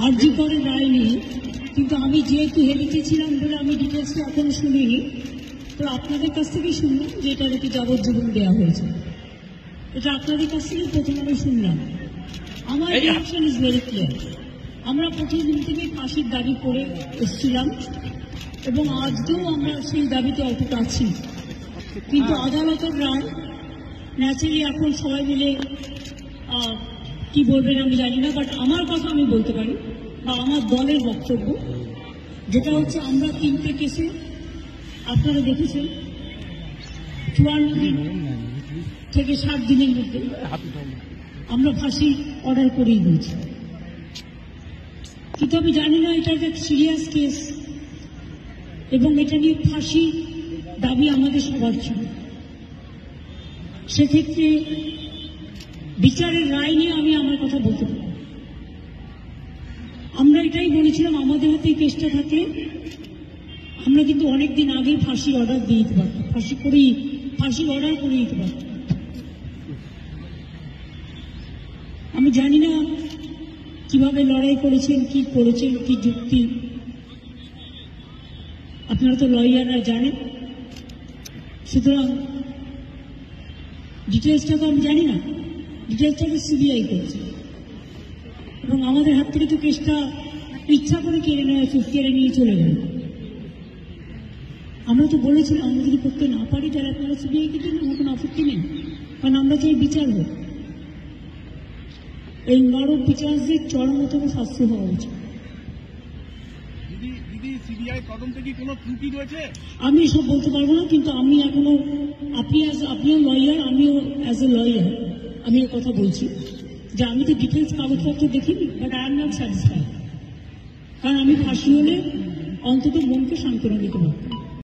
আরজি করে রায় নিয়ে, কিন্তু আমি যেহেতু হেলিতে ছিলাম বলে আমি ডিটেলসটা এখনো শুনিনি। তো আপনাদের কাছ থেকেই শুনলাম যে এটা নাকি যাবজ্জীবন দেওয়া হয়েছে। এটা আপনাদের কাছ থেকে প্রথম আমি শুনলাম। আমার রিঅ্যাকশন ইজ ভেরি ক্লিয়ার। আমরা প্রথম দিন থেকে ফাঁসির দাবি করে এসেছিলাম এবং আজকেও আমরা সেই দাবিতে অটুট আছি। কিন্তু আদালতের রায় ন্যাচারালি এখন সবাই মিলে কি বলবেন আমি জানি না, বাট আমার কথা আমি বলতে পারি বা আমার দলের বক্তব্য যেটা হচ্ছে, আমরা 3টে কেসে আপনারা দেখেছেন 54 দিন থেকে 60 দিনের মধ্যে আমরা ফাঁসি অর্ডার করেই দিয়েছি। কিন্তু আমি জানি না এটা একটা সিরিয়াস কেস এবং এটা নিয়ে ফাঁসি দাবি আমাদের সবার ছিল। সেক্ষেত্রে বিচারের রায় নিয়ে আমি আমার কথা বলতে পারি। আমরা এটাই বলেছিলাম, আমাদের হাতে এই কেসটা থাকলে আমরা কিন্তু অনেকদিন আগেই ফাঁসির অর্ডার দিয়ে দিতে পারতাম, ফাঁসির অর্ডার করে দিতে পারতাম। আমি জানি না কিভাবে লড়াই করেছেন, কি করেছেন, কি যুক্তি, আপনারা তো লয়াররা জানেন। সুতরাং ডিটেলসটা তো আমি জানি না, ডিটেলসটা তো সিবিআই করছে এবং আমাদের হাত থেকে তো কেসটা ইচ্ছা করে কেড়ে নিয়ে চলে গেল। আমরা তো বলেছিলাম আমরা যদি করতে না পারি তাহলে আপনারা সিবিআইকে দিন, আমার কোনো আপত্তি নেই, কারণ আমরা চাই বিচার হোক। এই নরক বিচারদের চরমতম শাস্তি হওয়া উচিত। আমি এসব বলতে পারবো না, কিন্তু আমি এখনো, আপনিও লয়ার, আমিও অ্যাজ এ লয়ার আমি এ কথা বলছি যে আমি তো ডিটেলস কাগজপত্র দেখিনি, but I am not satisfied. কারণ আমি ফাঁসি হলে অন্তত মনকে সান্ত্বনা দিতে পারতাম।